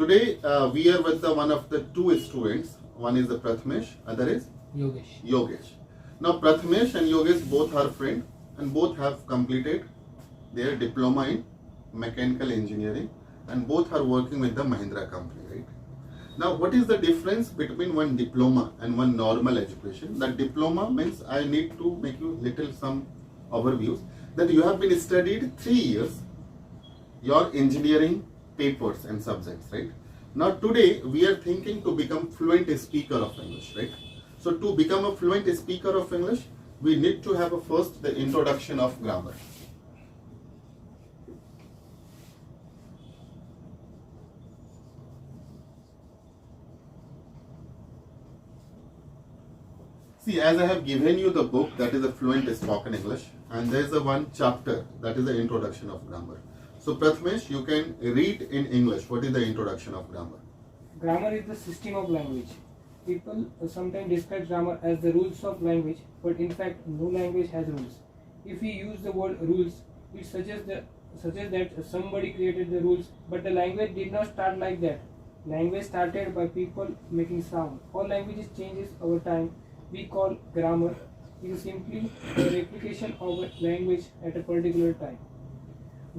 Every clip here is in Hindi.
Today we are with the one of the two students. One is the Prathamesh, other is Yogesh. Now Prathamesh and Yogesh both are friends and both have completed their diploma in mechanical engineering and both are working with the Mahindra company, right? Now what is the difference between one diploma and one normal education? That diploma means I need to make you little some overviews that you have been studied 3 years your engineering papers and subjects, right? Now today we are thinking to become fluent speaker of English, right? So to become a fluent speaker of English, we need to have first the introduction of grammar. See, as I have given you the book that is a fluent spoken English, and there is a one chapter that is the introduction of grammar. So Prathamesh, you can read in English. What is the introduction of grammar? Grammar is the system of language. People sometimes describe grammar as the rules of language, but in fact, no language has rules. If we use the word rules, it suggests that somebody created the rules, but the language did not start like that. Language started by people making sound. All languages changes over time. We call grammar is simply a replication of a language at a particular time.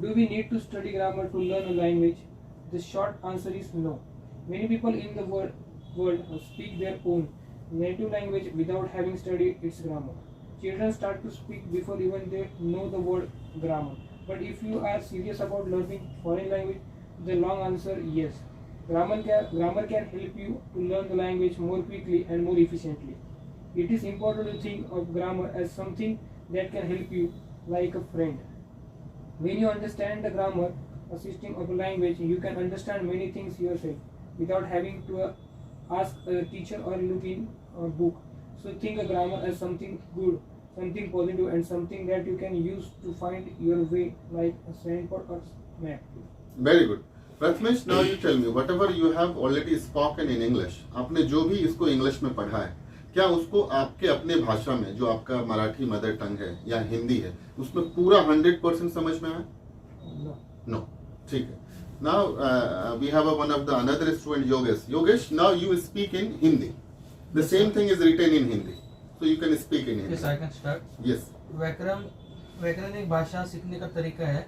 Do we need to study grammar to learn a language? The short answer is no. Many people in the world speak their own native language without having studied its grammar. Children start to speak before even they know the word grammar. But if you are serious about learning foreign language, the long answer is yes. Grammar can help you to learn the language more quickly and more efficiently. It is important to think of grammar as something that can help you, like a friend. When you understand the grammar, a system of a language, you can understand many things yourself without having to ask a teacher or look in a book. So think of grammar as something good, something positive, and something that you can use to find your way, like a signboard or map. Very good. Prathamesh, now you tell me, whatever you have already spoken in English, आपने जो भी इसको इंग्लिश में पढ़ा है, क्या उसको आपके अपने भाषा में जो आपका मराठी मदर टंग है या हिंदी है उसमें पूरा 100% समझ में आया? नो. ठीक है. Now we have one of the another student Yogesh. Yogesh, now you speak in Hindi. The same thing is written in Hindi, so you can speak in Hindi. Yes, I can start. Yes. व्याकरण एक भाषा सीखने का तरीका है.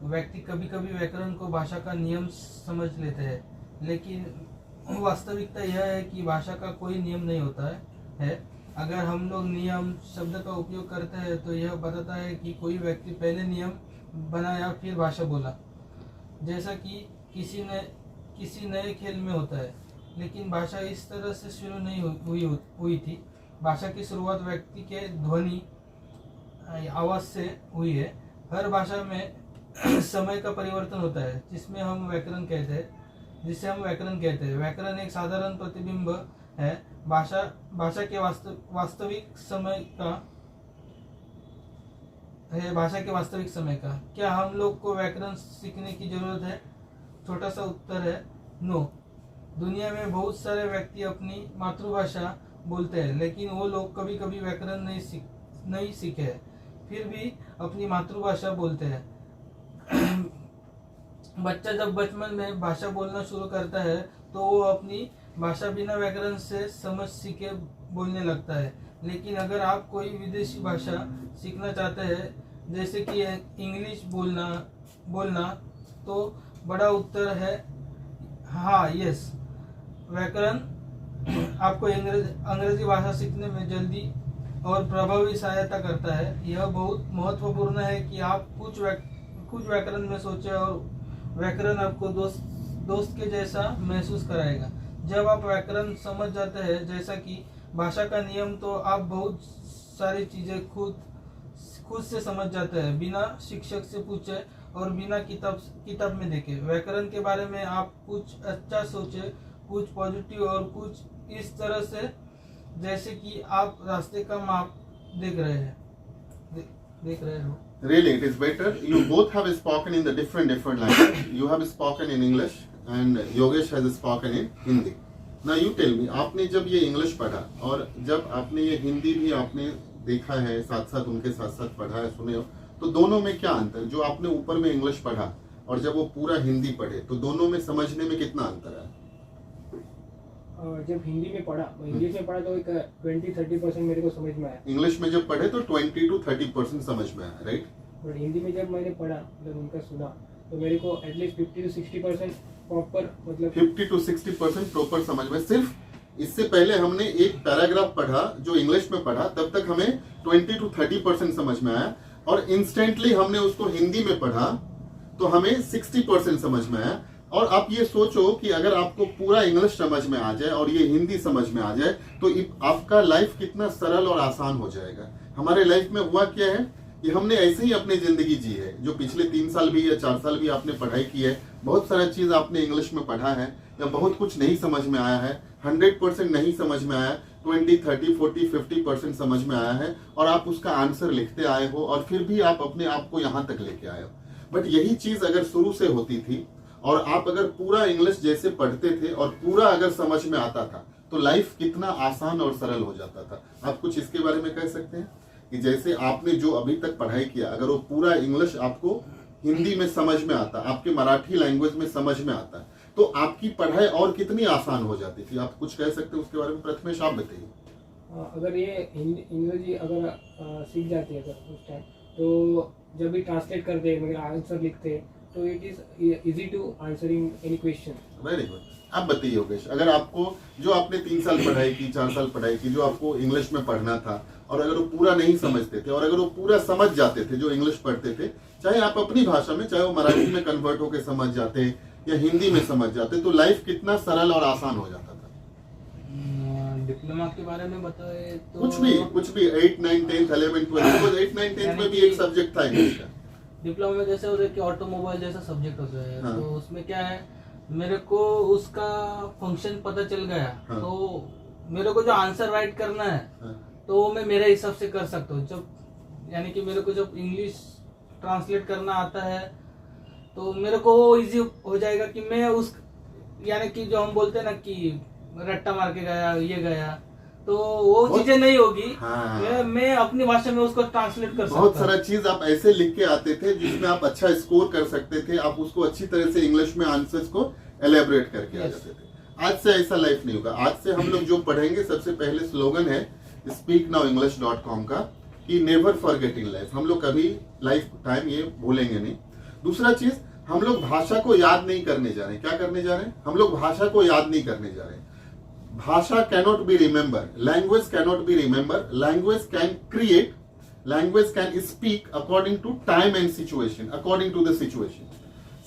व्यक्ति कभी कभी व्याकरण को भाषा का नियम समझ लेते हैं, लेकिन वास्तविकता यह है कि भाषा का कोई नियम नहीं होता है. अगर हम लोग नियम शब्द का उपयोग करते हैं तो यह बताता है कि कोई व्यक्ति पहले नियम बनाया फिर भाषा बोला, जैसा कि किसी नए खेल में होता है. लेकिन भाषा इस तरह से शुरू नहीं हुई थी. भाषा की शुरुआत व्यक्ति के ध्वनि आवाज से हुई है. हर भाषा में समय का परिवर्तन होता है जिसे हम व्याकरण कहते हैं. व्याकरण एक साधारण प्रतिबिंब है भाषा के वास्तविक समय का. क्या हम लोग को व्याकरण सीखने की जरूरत है? छोटा सा उत्तर है नो. दुनिया में बहुत सारे व्यक्ति अपनी मातृभाषा बोलते हैं, लेकिन वो लोग कभी कभी व्याकरण नहीं सीखे हैं, फिर भी अपनी मातृभाषा बोलते हैं. बच्चा जब बचपन में भाषा बोलना शुरू करता है तो वो अपनी भाषा बिना व्याकरण से समझ सीखे बोलने लगता है. लेकिन अगर आप कोई विदेशी भाषा सीखना चाहते हैं, जैसे कि इंग्लिश बोलना तो बड़ा उत्तर है हाँ, यस. व्याकरण आपको अंग्रेजी भाषा सीखने में जल्दी और प्रभावी सहायता करता है. यह बहुत महत्वपूर्ण है कि आप कुछ व्याकरण में सोचें और व्याकरण आपको दोस्त के जैसा महसूस कराएगा. जब आप व्याकरण समझ जाते हैं, जैसा कि भाषा का नियम, तो आप बहुत सारी चीजें खुद से समझ जाते हैं, बिना शिक्षक से पूछे और बिना किताब में देखे. व्याकरण के बारे में आप कुछ अच्छा सोचे, कुछ पॉजिटिव और कुछ इस तरह से, जैसे कि आप रास्ते का माप देख रहे हो. Really, it is better. You both have spoken in the different language. You have spoken in English and Yogesh has spoken in Hindi. Now you tell me, आपने जब ये इंग्लिश पढ़ा और जब आपने ये हिंदी भी आपने देखा है, साथ साथ उनके साथ पढ़ा है, सुने हो, तो दोनों में क्या अंतर? जो आपने ऊपर में इंग्लिश पढ़ा और जब वो पूरा हिंदी पढ़े तो दोनों में समझने में कितना अंतर है? जब हिंदी में पढ़ा, इंग्लिश में पढ़ा तो एक 20-30% मेरे को समझ में आया। इंग्लिश में जब पढ़े तो 20 to 30% समझ में आया, राइट? बट हिंदी में जब मैंने पढ़ा, जब उनका सुना, तो मेरे को एटलीस्ट 50 to 60% प्रॉपर, मतलब 50 to 60% प्रॉपर समझ में। सिर्फ इससे पहले हमने एक पैराग्राफ पढ़ा जो इंग्लिश में पढ़ा, तब तक हमें 20 to 30% समझ में आया, और इंस्टेंटली हमने उसको हिंदी में पढ़ा तो हमें 60% समझ में आया। और आप ये सोचो कि अगर आपको पूरा इंग्लिश समझ में आ जाए और ये हिंदी समझ में आ जाए तो आपका लाइफ कितना सरल और आसान हो जाएगा। हमारे लाइफ में हुआ क्या है कि हमने ऐसे ही अपनी जिंदगी जी है। जो पिछले 3 साल भी या 4 साल भी आपने पढ़ाई की है, बहुत सारा चीज आपने इंग्लिश में पढ़ा है, या बहुत कुछ नहीं समझ में आया है, 100% नहीं समझ में आया, 20, 30, 40, 50% समझ में आया है, और आप उसका आंसर लिखते आए हो, और फिर भी आप अपने आप को यहाँ तक लेके आए हो। बट यही चीज अगर शुरू से होती थी और आप अगर पूरा इंग्लिश जैसे पढ़ते थे और पूरा अगर समझ में आता था तो लाइफ कितना आसान और सरल हो जाता था। आप कुछ इसके बारे में कह सकते हैं कि जैसे आपने जो अभी तक पढ़ाई किया, अगर वो पूरा इंग्लिश आपको हिंदी में समझ में आता, आपके मराठी लैंग्वेज में समझ में आता, तो आपकी पढ़ाई और कितनी आसान हो जाती थी। आप कुछ कह सकते हैं उसके बारे में? प्रथमेश आप बताइए। अगर ये अंग्रेजी अगर सीख जाती है अगर उस टाइम, तो जब भी ट्रांसलेट करते हैं, मेरा आंसर लिखते हैं, तो it is easy to answering any question. Very good. आप बताइए योगेश, अगर आपको जो आपने 3 साल पढ़ाई की, 4 साल पढ़ाई की, जो आपको इंग्लिश में पढ़ना था, और अगर वो पूरा नहीं समझते थे और अगर वो पूरा समझ जाते थे जो इंग्लिश पढ़ते थे, चाहे आप अपनी भाषा में, चाहे वो मराठी में कन्वर्ट होकर समझ जाते या हिंदी में समझ जाते, तो लाइफ कितना सरल और आसान हो जाता था। डिप्लोमा के बारे में बताए तो कुछ भी 8, 9, 10, 11, 12, 8, 9, 10 में भी एक सब्जेक्ट था इंग्लिश का। डिप्लोमा में जैसे होता है कि ऑटोमोबाइल जैसा सब्जेक्ट होता है, हाँ। तो उसमें क्या है, मेरे को उसका फंक्शन पता चल गया, हाँ। तो मेरे को जो आंसर राइट करना है, हाँ। तो वो मैं मेरे हिसाब से कर सकता हूँ। जब यानी कि मेरे को जब इंग्लिश ट्रांसलेट करना आता है तो मेरे को वो इजी हो जाएगा कि मैं उस, यानी कि जो हम बोलते हैं ना कि रट्टा मार के गया, ये गया, तो वो चीजें नहीं होगी। हाँ। मैं अपनी भाषा में उसको ट्रांसलेट कर सकता हूँ। बहुत सारा चीज आप ऐसे लिख के आते थे जिसमें आप अच्छा स्कोर कर सकते थे, आप उसको अच्छी तरह से इंग्लिश में आंसर्स को एलेबरेट करके आ जाते थे। आज से ऐसा लाइफ नहीं होगा। आज से हम लोग जो पढ़ेंगे, सबसे पहले स्लोगन है speaknowenglish.com का कि नेवर फॉरगेट इन लाइफ। हम लोग कभी लाइफ टाइम ये भूलेंगे नहीं। दूसरा चीज, हम लोग भाषा को याद नहीं करने जा रहे हैं। क्या करने जा रहे हैं? हम लोग भाषा को याद नहीं करने जा रहे हैं। भाषा cannot be remember, language cannot be remember, language can create, language can speak according to time and situation, according to the situation.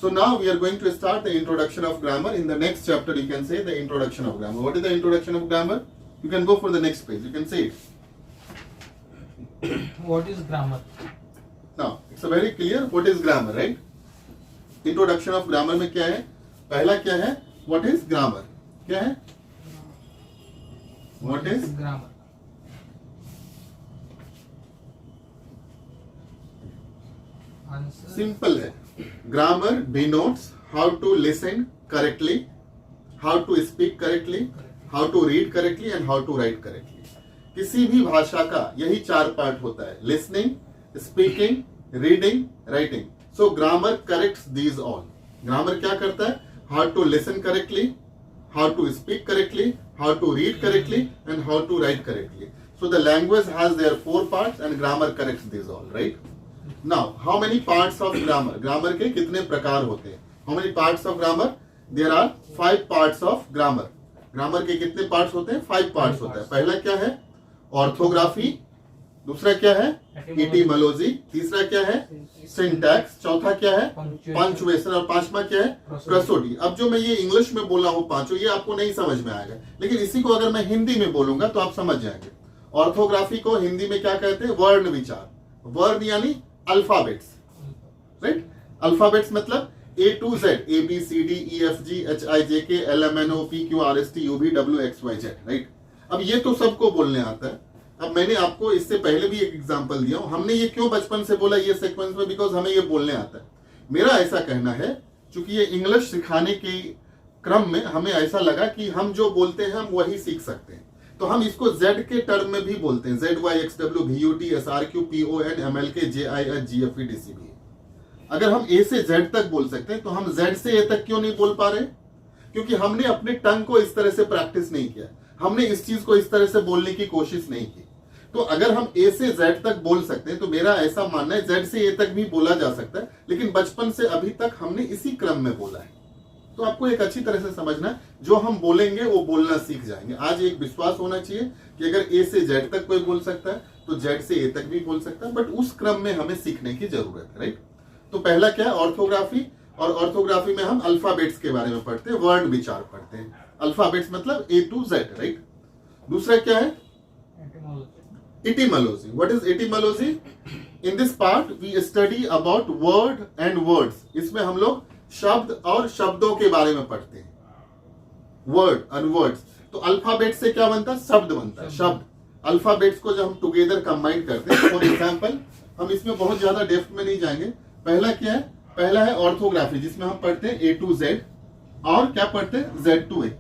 So now we are going to start the introduction of grammar. In the next chapter, you can say the introduction of grammar. What is the introduction of grammar? You can go for the next page. You can say it. What is grammar? Now, it's a very clear. What is grammar, right? Introduction of grammar में क्या है? पहला क्या है? What is grammar? क्या है? What is grammar? Answer. Simple है. Grammar denotes how to listen correctly, how to speak correctly, how to read correctly and how to write correctly. किसी भी भाषा का यही 4 पार्ट होता है: listening, speaking, reading, writing. So grammar corrects these all. Grammar क्या करता है? How to listen correctly, how to speak correctly, how to read correctly and how to write correctly. So the language has their 4 parts and grammar corrects these all, right? Now, how many parts of grammar? Grammar के कितने प्रकार होते हैं? How many parts of grammar? There are 5 parts of grammar. Grammar के कितने parts होते हैं? 5 parts होता है. पहला क्या है? Orthography. दूसरा क्या है? Etymology. तीसरा क्या है? Syntax. चौथा क्या है? Punctuation. और 5वां क्या है? Prosody. अब जो मैं ये इंग्लिश में बोला हूँ 5, ये आपको नहीं समझ में आएगा, लेकिन इसी को अगर मैं हिंदी में बोलूंगा तो आप समझ जाएंगे. ऑर्थोग्राफी को हिंदी में क्या कहते हैं? वर्ण विचार. वर्ण यानी अल्फाबेट्स, राइट? अल्फाबेट्स मतलब A to Z, A B C D E F G H I J K L M N O P Q R S T U V W X Y Z, right? अब ये तो सबको बोलने आता है. अब मैंने आपको इससे पहले भी एक एग्जांपल दिया हूं. हमने ये क्यों बचपन से बोला ये सीक्वेंस में? बिकॉज हमें ये बोलने आता है. मेरा ऐसा कहना है, चूंकि ये इंग्लिश सिखाने के क्रम में हमें ऐसा लगा कि हम जो बोलते हैं हम वही सीख सकते हैं, तो हम इसको Z के टर्म में भी बोलते हैं. Z Y X W V U T S R Q P O N M L K J I H G F E D C B. अगर हम ए से जेड तक बोल सकते हैं तो हम जेड से ए तक क्यों नहीं बोल पा रहे? क्योंकि हमने अपने टंग को इस तरह से प्रैक्टिस नहीं किया, हमने इस चीज को इस तरह से बोलने की कोशिश नहीं की। तो अगर हम ए से जेड तक बोल सकते हैं तो मेरा ऐसा मानना है जेड से ए तक भी बोला जा सकता है, लेकिन बचपन से अभी तक हमने इसी क्रम में बोला है। तो आपको एक अच्छी तरह से समझना है, जो हम बोलेंगे वो बोलना सीख जाएंगे। आज एक विश्वास होना चाहिए कि अगर ए से जेड तक कोई बोल सकता है तो जेड से ए तक भी बोल सकता है, बट उस क्रम में हमें सीखने की जरूरत है, राइट। तो पहला क्या है? ऑर्थोग्राफी। और ऑर्थोग्राफी में हम अल्फाबेट्स के बारे में पढ़ते हैं, वर्ड विचार पढ़ते हैं। अल्फाबेट्स मतलब ए टू जेड, राइट। दूसरा क्या है? Etymology. What is etymology? In this part we study about word and words. इसमें हम लोग शब्द और शब्दों के बारे में पढ़ते हैं, वर्ड and words। तो अल्फाबेट से क्या बनता है? शब्द बनता है, शब्द। अल्फाबेट्स को जब हम टुगेदर कंबाइन करते हैं, फॉर एग्जाम्पल हम इसमें बहुत ज्यादा डेप्थ में नहीं जाएंगे। पहला क्या है? पहला है ऑर्थोग्राफी, जिसमें हम पढ़ते हैं ए टू जेड और क्या पढ़ते हैं? जेड टू ए।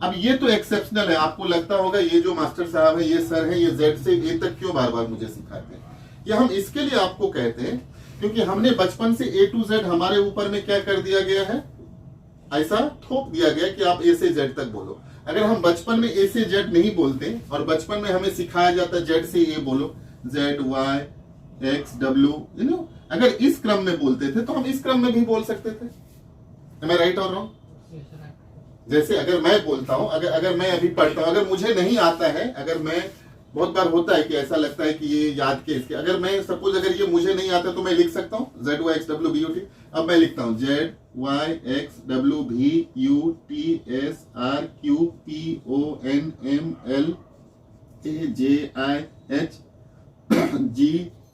अब ये तो एक्सेप्शनल है, आपको लगता होगा ये जो मास्टर साहब है, ये सर है, ये जेड से ए तक क्यों बार बार मुझे सिखाते हैं। ये हम इसके लिए आपको कहते हैं क्योंकि हमने बचपन से ए टू जेड हमारे ऊपर में क्या कर दिया गया है? ऐसा थोप दिया गया कि आप ए से जेड तक बोलो। अगर हम बचपन में ए से जेड नहीं बोलते और बचपन में हमें सिखाया जाता जेड से ए बोलो, Z Y X W, you know, अगर इस क्रम में बोलते थे तो हम इस क्रम में भी बोल सकते थे। Am I right or wrong? जैसे अगर मैं बोलता हूं, अगर मैं अभी पढ़ता हूं, अगर मुझे नहीं आता है, अगर मैं, बहुत बार होता है कि ऐसा लगता है कि ये याद के इसके, अगर मैं सपोज अगर ये मुझे नहीं आता तो मैं लिख सकता हूं Z Y X W B U T. अब मैं लिखता हूं Z Y X W V U T S R Q P O N M L A J I H G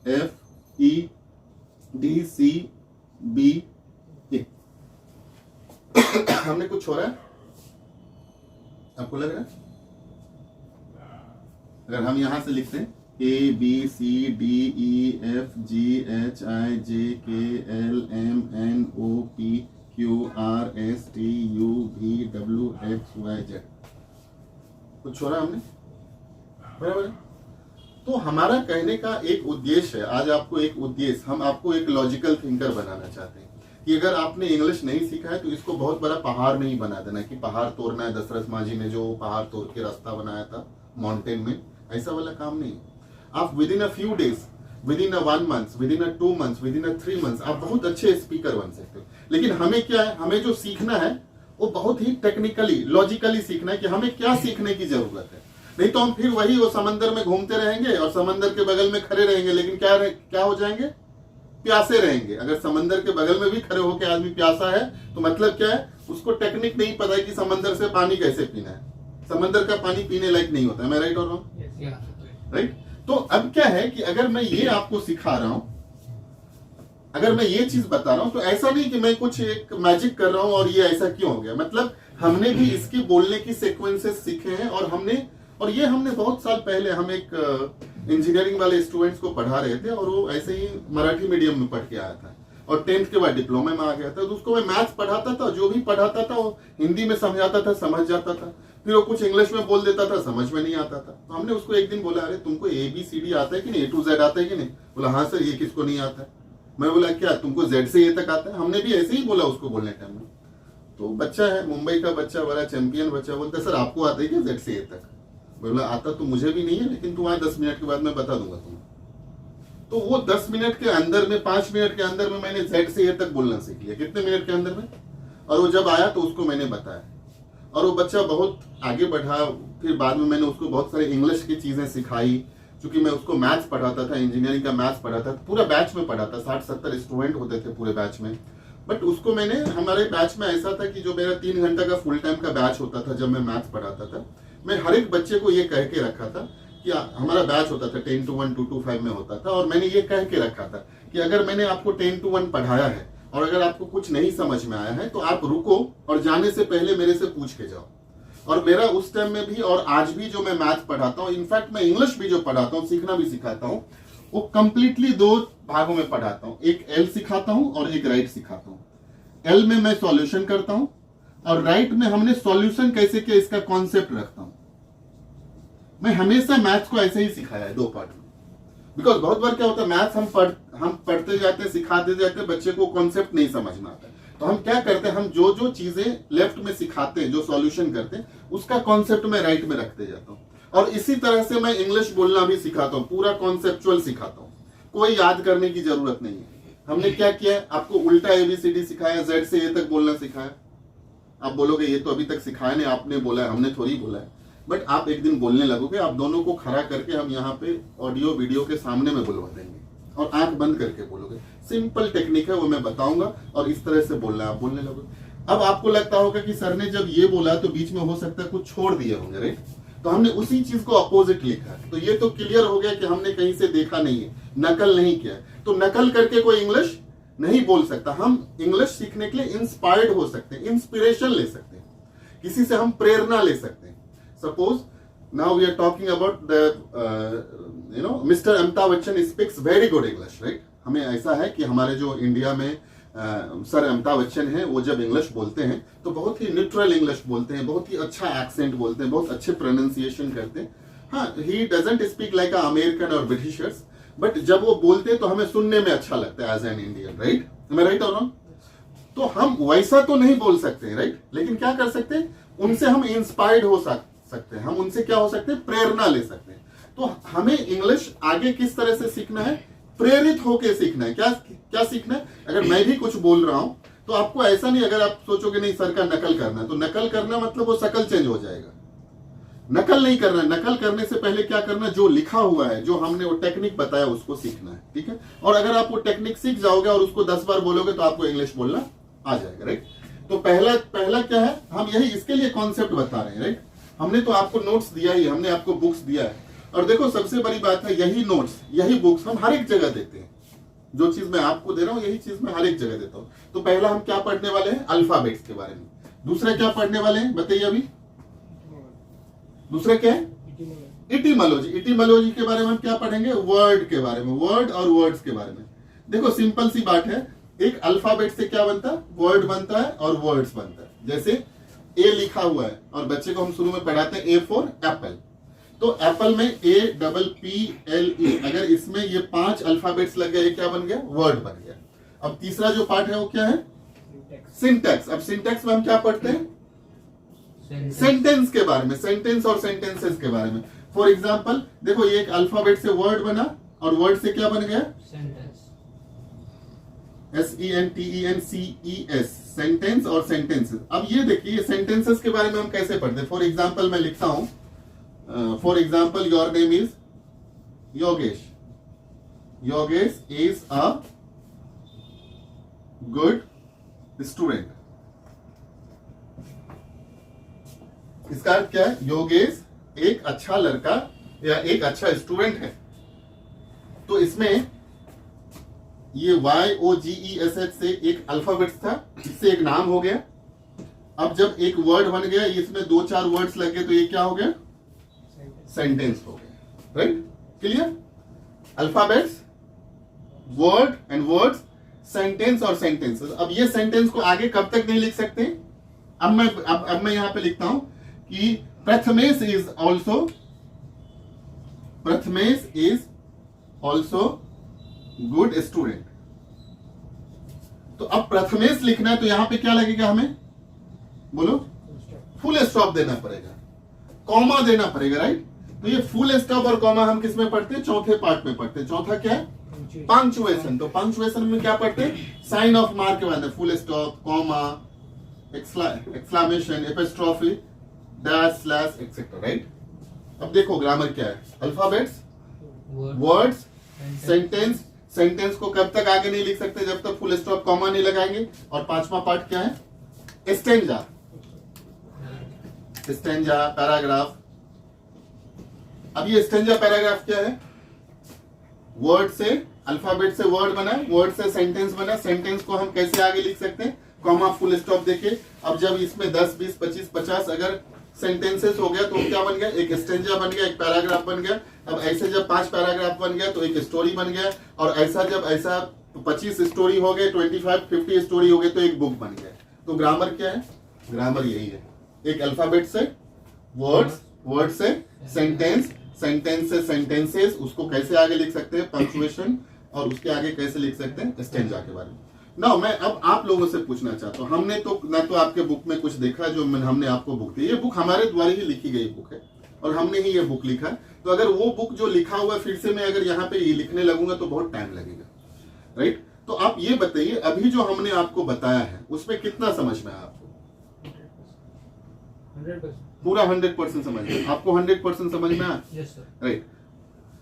F E D C B A. हमने कुछ छोड़ा है? आपको लग रहा है? अगर हम यहां से लिखते हैं A B C D E F G H I J K L M N O P Q R S T U V W X Y Z, कुछ छोड़ा हमने? बराबर है। तो हमारा कहने का एक उद्देश्य है, आज आपको एक उद्देश्य, हम आपको एक लॉजिकल थिंकर बनाना चाहते हैं कि अगर आपने इंग्लिश नहीं सीखा है तो इसको बहुत बड़ा पहाड़ नहीं बना देना कि पहाड़ तोड़ना है। दशरथ माझी ने जो पहाड़ तोड़ के रास्ता बनाया था माउंटेन में, ऐसा वाला काम नहीं। आप with in a few days, with in a 1 month, with in a 2 months, with in a 3 months आप बहुत अच्छे स्पीकर बन सकते हो। लेकिन हमें क्या है? हमें जो सीखना है वो बहुत ही टेक्निकली, लॉजिकली सीखना है कि हमें क्या सीखने की जरूरत है। नहीं तो हम फिर वही वो समंदर में घूमते रहेंगे और समंदर के बगल में खड़े रहेंगे, लेकिन क्या हो जाएंगे? प्यासे रहेंगे। अगर समंदर के बगल में भी खड़े होकर आदमी प्यासा है तो मतलब क्या है? उसको टेक्निक नहीं पता है कि समंदर से पानी कैसे पीना है। समंदर का पानी पीने लायक नहीं होता है। मैं राइट और रॉन्ग? राइट। तो अब क्या है कि अगर मैं ये आपको सिखा रहा हूं, अगर मैं ये चीज बता रहा हूं, तो ऐसा नहीं कि मैं कुछ एक मैजिक कर रहा हूं और ये ऐसा क्यों हो गया। मतलब हमने भी इसकी बोलने की सीक्वेंसेस सीखे हैं और ये हमने बहुत साल पहले, हम एक इंजीनियरिंग वाले स्टूडेंट्स को पढ़ा रहे थे और वो ऐसे ही मराठी मीडियम में पढ़ के आया था और 10th के बाद डिप्लोमा में आ गया था। तो उसको मैं मैथ्स पढ़ाता था, जो भी पढ़ाता था वो हिंदी में समझाता था, समझ जाता था। फिर वो कुछ इंग्लिश में बोल देता था, समझ में नहीं आता था। तो हमने उसको एक दिन बोला, अरे तुमको ABCD आता है कि नहीं, A to Z आता है कि नहीं? बोला हाँ सर, ये किसको नहीं आता है? मैं बोला क्या तुमको Z से A तक आता है? हमने भी ऐसे ही बोला उसको बोलने टाइम में। तो बच्चा है, मुंबई का बच्चा, बड़ा चैंपियन बच्चा, बोलता है सर आपको आता है क्या Z से A तक? बोला आता तो मुझे भी नहीं है, लेकिन तुम 10 मिनट के बाद मैं बता दूंगा तुम्हें। तो वो 10 मिनट के अंदर में, 5 मिनट के अंदर में मैंने Z से A तक बोलना सीख लिया। कितने मिनट के अंदर में? और वो जब आया तो उसको मैंने बताया और वो बच्चा बहुत आगे बढ़ा। फिर बाद में मैंने उसको बहुत सारी इंग्लिश की चीजें सिखाई, क्योंकि मैं उसको मैथ्स पढ़ाता था, इंजीनियरिंग का मैथ्स पढ़ाता था, पूरा बैच में पढ़ाता, 60-70 स्टूडेंट होते थे पूरे बैच में। बट उसको मैंने, हमारे बैच में ऐसा था कि जो मेरा 3 घंटा का फुल टाइम का बैच होता था, जब मैं मैथ्स पढ़ाता था, मैं हर एक बच्चे को ये कह के रखा था कि हमारा बैच होता था 10 to 1, 2 to 5 में होता था, और मैंने ये कह के रखा था कि अगर मैंने आपको 10 to 1 पढ़ाया है और अगर आपको कुछ नहीं समझ में आया है तो आप रुको और जाने से पहले मेरे से पूछ के जाओ। और मेरा उस टाइम में भी और आज भी जो मैं मैथ्स पढ़ाता हूँ, इनफैक्ट मैं इंग्लिश भी जो पढ़ाता हूँ, सीखना भी सिखाता हूँ, वो कंप्लीटली 2 भागों में पढ़ाता हूँ। एक L सिखाता हूँ और एक राइट सिखाता हूँ। L में मैं सॉल्यूशन करता हूँ और राइट में हमने सॉल्यूशन कैसे किया इसका कॉन्सेप्ट रखता हूँ। मैं हमेशा मैथ्स को ऐसे ही सिखाया है 2 पार्ट में। बिकॉज बहुत बार क्या होता है, मैथ्स हम पढ़ते जाते हैं, सिखाते जाते हैं, बच्चे को कॉन्सेप्ट नहीं समझ में आता है। तो हम क्या करते हैं, हम जो जो चीजें लेफ्ट में सिखाते हैं, जो सॉल्यूशन करते हैं, उसका कॉन्सेप्ट मैं राइट में रखते जाता हूँ। और इसी तरह से मैं इंग्लिश बोलना भी सिखाता हूँ, पूरा कॉन्सेप्चुअल सिखाता हूँ, कोई याद करने की जरूरत नहीं है। हमने क्या किया है, आपको उल्टा ABCD सिखाया, Z से A तक बोलना सिखाया। आप बोलोगे ये तो अभी तक सिखाया नहीं, आपने बोला है, हमने थोड़ी बोला है। बट आप एक दिन बोलने लगोगे, आप दोनों को खड़ा करके हम यहाँ पे ऑडियो वीडियो के सामने में बुलवा देंगे और आंख बंद करके बोलोगे। सिंपल टेक्निक है, वो मैं बताऊंगा और इस तरह से बोलना है, आप बोलने लगोगे। अब आपको लगता होगा कि सर ने जब ये बोला तो बीच में हो सकता है कुछ छोड़ दिए होंगे, राइट? तो हमने उसी चीज को अपोजिट लिखा है। तो ये तो क्लियर हो गया कि हमने कहीं से देखा नहीं है, नकल नहीं किया है। तो नकल करके कोई इंग्लिश नहीं बोल सकता। हम इंग्लिश सीखने के लिए इंस्पायर्ड हो सकते हैं, इंस्पिरेशन ले सकते हैं, किसी से हम प्रेरणा ले सकते हैं। Suppose now we are talking about the mister Amitabh Bachchan speaks very good English, right? हमें ऐसा है कि हमारे जो इंडिया में सर अमिताभ बच्चन हैं, वो जब इंग्लिश बोलते हैं तो बहुत ही न्यूट्रल इंग्लिश बोलते हैं, बहुत ही अच्छा एक्सेंट बोलते हैं, बहुत अच्छे प्रोनाउंसिएशन करते हैं। हाँ, he doesn't speak like American और ब्रिटिशर्स, बट जब वो बोलते हैं तो हमें सुनने में अच्छा लगता है एज एन इंडियन, राइट? मैं राइट और रॉन्ग? तो हम वैसा तो नहीं बोल सकते, राइट? लेकिन क्या कर सकते हैं, उनसे हम इंस्पायर्ड हो सकते हैं, हम उनसे क्या हो सकते हैं, प्रेरणा ले सकते हैं। तो हमें इंग्लिश आगे किस तरह से सीखना है, प्रेरित होके सीखना है। क्या सीखना है? अगर मैं भी कुछ बोल रहा हूं तो आपको ऐसा नहीं, अगर आप सोचोगे नहीं सर का नकल करना है, तो नकल करना मतलब वो शकल चेंज हो जाएगा। नकल नहीं करना है। नकल करने से पहले क्या करना है, जो लिखा हुआ है, जो हमने वो टेक्निक बताया उसको सीखना है, ठीक है? और अगर आप वो टेक्निक सीख जाओगे और उसको 10 बार बोलोगे तो आपको इंग्लिश बोलना आ जाएगा, राइट? तो पहला क्या है, हम यही इसके लिए कॉन्सेप्ट बता रहे हैं, राइट? हमने तो आपको नोट्स दिया ही, हमने आपको बुक्स दिया है। और देखो सबसे बड़ी बात है, यही नोट्स, यही बुक्स हम हर एक जगह देते हैं। जो चीज मैं आपको दे रहा हूं, यही चीज मैं हर एक जगह देता हूं। तो पहला हम क्या पढ़ने वाले हैं, अल्फाबेट्स के बारे में। दूसरा क्या पढ़ने वाले हैं, बताइए अभी? दूसरा क्या है, इटिमोलॉजी। इटिमोलॉजी के बारे में हम क्या पढ़ेंगे, वर्ड के बारे में, वर्ड और वर्ड्स के बारे में। देखो सिंपल सी बात है, एक अल्फाबेट से क्या बनता है, वर्ड बनता है और वर्ड्स बनता है। जैसे ए लिखा हुआ है और बच्चे को हम शुरू में पढ़ाते हैं ए फॉर एप्पल, तो एप्पल में APPLE, अगर इसमें ये 5 अल्फाबेट्स लग गए, क्या बन गया, वर्ड बन गया। अब तीसरा जो पार्ट है वो क्या है, सिंटैक्स। अब सिंटैक्स में हम क्या पढ़ते हैं, सेंटेंस के बारे में, सेंटेंस और सेंटेंसेस के बारे में। फॉर एग्जाम्पल देखो, ये एक अल्फाबेट से वर्ड बना और वर्ड से क्या बन गया, सेंटेंस, SENTENCES, सेंटेंस और सेंटेंसेस। अब ये देखिए, सेंटेंसेस के बारे में हम कैसे पढ़ते हैं। फॉर एग्जाम्पल मैं लिखता हूं, for example your name is Yogesh, Yogesh is a good student. इसका अर्थ क्या है, योगेश एक अच्छा लड़का या एक अच्छा स्टूडेंट है। तो इसमें ये YOGESH से एक अल्फाबेट था, इससे एक नाम हो गया। अब जब एक वर्ड बन गया, इसमें 2-4 वर्ड्स लगे, तो ये क्या हो गया, सेंटेंस हो गया, right? Clear? Alphabets, word and words, sentence और सेंटेंसेस। अब ये सेंटेंस को आगे कब तक नहीं लिख सकते। अब मैं यहां पे लिखता हूं कि Prathamesh is also good student. तो अब प्रथमेश लिखना है, तो यहां पे क्या लगेगा हमें, बोलो? फुल स्टॉप देना पड़ेगा, कॉमा देना पड़ेगा, राइट? तो ये फुल स्टॉप और कॉमा हम किस में पढ़ते हैं, चौथे पार्ट में पढ़ते हैं। चौथा क्या है, पंक्चुएशन। तो पंक्चुएशन में क्या पढ़ते हैं, साइन ऑफ मार्क के बाद full stop, comma, exclamation, apostrophe, dash, slash, etcetera, right? अब देखो ग्रामर क्या है, अल्फाबेट्स, वर्ड्स, सेंटेंस। सेंटेंस को कब तक आगे नहीं लिख सकते, जब तक फुल स्टॉप कॉमा नहीं लगाएंगे। और 5वां पार्ट क्या है, स्टेंजा, स्टेंजा, पैराग्राफ। अब ये स्टेंजा पैराग्राफ क्या है, वर्ड से, अल्फाबेट से वर्ड बना, वर्ड से सेंटेंस बना, सेंटेंस को हम कैसे आगे लिख सकते हैं, कॉमा, फुल स्टॉप देके। अब जब इसमें 10, 20, 25, 50 अगर सेंटेंसेस हो गया, तो क्या बन गया, एक स्टेंजा बन गया, एक पैराग्राफ बन गया। अब ऐसे जब 5 पैराग्राफ बन गया तो एक स्टोरी बन गया। और ऐसा जब 25 स्टोरी हो गए, 25, 50 स्टोरी हो गए, तो एक बुक बन गया। तो ग्रामर क्या है, ग्रामर यही है, एक अल्फाबेट से वर्ड्स, वर्ड से सेंटेंस, सेंटेंसेस उसको कैसे आगे लिख सकते हैं, पंक्चुएशन, और उसके आगे कैसे लिख सकते हैं, स्टैंजा के बारे में। ना मैं अब आप लोगों से पूछना चाहता हूँ, हमने तो ना तो आपके बुक में कुछ देखा जो हमने आपको बुक दी, ये बुक हमारे द्वारा ही लिखी गई बुक है और हमने ही ये बुक लिखा। तो अगर वो बुक जो लिखा हुआ फिर से मैं अगर यहाँ पे ये लिखने लगूंगा तो बहुत टाइम लगेगा, राइट। तो आप ये बताइए अभी जो हमने आपको बताया है उसमें कितना समझ में आया आपको? 100%। पूरा 100% समझ में? आपको 100% समझ में आया? Yes sir. राइट।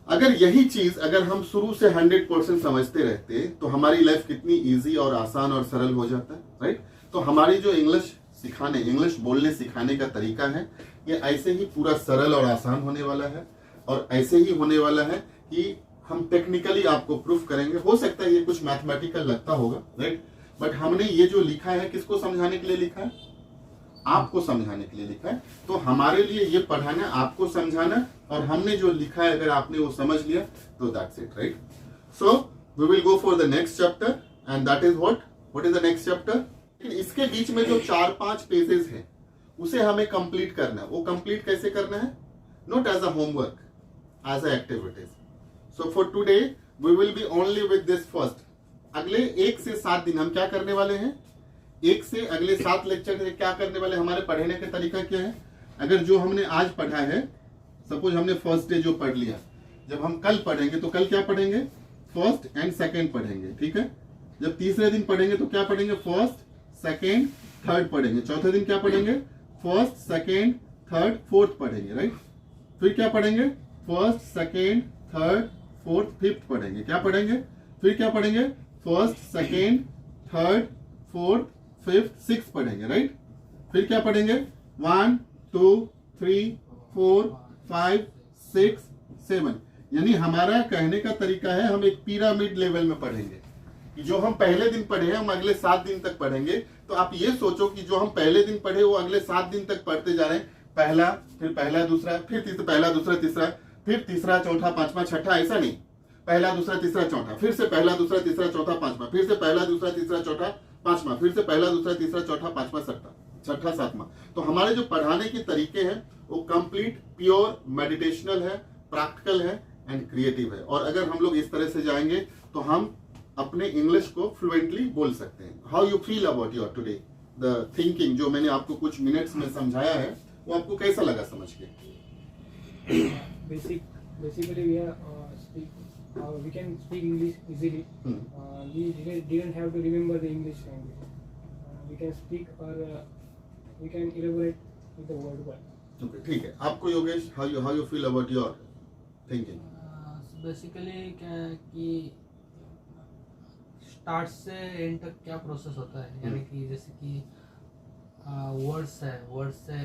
अगर यही चीज अगर हम शुरू से 100% समझते रहते तो हमारी लाइफ कितनी इजी और आसान और सरल हो जाता है, राइट। तो हमारी जो इंग्लिश बोलने सिखाने का तरीका है ये ऐसे ही पूरा सरल और आसान होने वाला है, और ऐसे ही होने वाला है कि हम टेक्निकली आपको प्रूफ करेंगे। हो सकता है ये कुछ मैथमेटिकल लगता होगा, राइट, बट हमने ये जो लिखा है किसको समझाने के लिए लिखा है? आपको समझाने के लिए लिखा है। तो हमारे लिए ये पढ़ाना, आपको समझाना, और हमने जो लिखा है अगर आपने वो समझ लिया तो that's it, right. So we will go for the next chapter and that is what is the next chapter. इसके बीच में जो 4-5 पेजेस हैं उसे हमें कंप्लीट करना है। वो कंप्लीट कैसे करना है? Not as a homework, as a activities. So for today we will be only with this first. अगले 1 से 7 दिन हम क्या करने वाले हैं? 1 से अगले 7 लेक्चर में क्या करने वाले? हमारे पढ़ने का तरीका क्या है? अगर जो हमने आज पढ़ा है, सपोज हमने फर्स्ट डे जो पढ़ लिया, जब हम कल पढ़ेंगे तो कल क्या पढ़ेंगे? फर्स्ट एंड सेकेंड पढ़ेंगे, ठीक है। जब तीसरे दिन पढ़ेंगे तो क्या पढ़ेंगे? फर्स्ट, सेकेंड, थर्ड पढ़ेंगे। चौथे दिन क्या पढ़ेंगे? फर्स्ट, सेकेंड, थर्ड, फोर्थ पढ़ेंगे, राइट। फिर क्या पढ़ेंगे? First, second, third, fourth, fifth पढ़ेंगे। क्या पढ़ेंगे? फिर क्या पढ़ेंगे? First, second, third, fourth, fifth, six पढ़ेंगे, राइट। फिर क्या पढ़ेंगे? 1, 2, 3, 4, 5, 6, 7। यानी हमारा कहने का तरीका है हम एक पिरामिड लेवल में पढ़ेंगे कि जो हम पहले दिन पढ़े हैं हम अगले 7 दिन तक पढ़ेंगे। तो आप ये सोचो कि जो हम पहले दिन पढ़े वो अगले 7 दिन तक पढ़ते जा रहे हैं। पहला, फिर पहला दूसरा, फिर तीसरा, पहला दूसरा तीसरा, फिर तीसरा चौथा पांचवा छठा, ऐसा नहीं, पहला दूसरा तीसरा चौथा, फिर से पहला दूसरा तीसरा चौथा पांचवा, फिर से पहला दूसरा तीसरा चौथा पांचवा, फिर से पहला दूसरा तीसरा चौथा पांचवा छठा सातवां। तो हमारे जो पढ़ाने के तरीके हैं वो कंप्लीट प्योर मेडिटेशनल है, प्रैक्टिकल है एंड क्रिएटिव है। और अगर हम लोग इस तरह से जाएंगे तो हम अपने इंग्लिश को फ्लुएंटली बोल सकते हैं। How you feel about your today the thinking जो मैंने आपको कुछ मिनट्स में समझाया है वो आपको कैसा लगा समझ के? Basically we can speak English easily. We didn't have to remember the English language. We can speak or we can elaborate with the word one. Okay, ठीक है। आपको Yogesh how you feel about your thinking? Basically क्या है कि स्टार्ट से एंड तक क्या प्रोसेस होता है, यानी कि जैसे कि वर्ड्स है, वर्ड से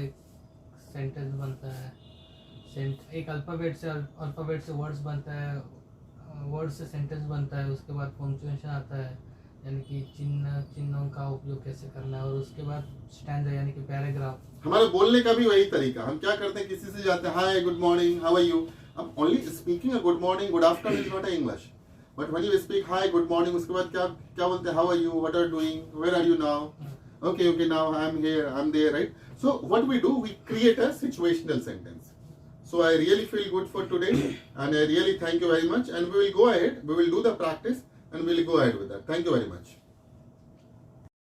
सेंटेंस बनता है, एक अल्फाबेट से वर्ड्स बनता है, वर्ड से सेंटेंस बनता है, उसके बाद पंक्चुएशन आता है, यानी कि चिन्हों का उपयोग कैसे करना है, और उसके बाद स्टैंजा यानी कि पैराग्राफ। हमारे बोलने का भी वही तरीका। हम क्या करते हैं, किसी से जाते हैं hi good morning how are you. अब only speaking a good morning good afternoon is not a English, but when you speak hi good morning उसके बाद क्या बोलते हैं? How are you, what are doing, where are you now, okay now I am here, I am there, right? So what we do, we create a situational sentence. So I really feel good for today and I really thank you very much, and we will go ahead, we will do the practice and we will go ahead with that. Thank you very much.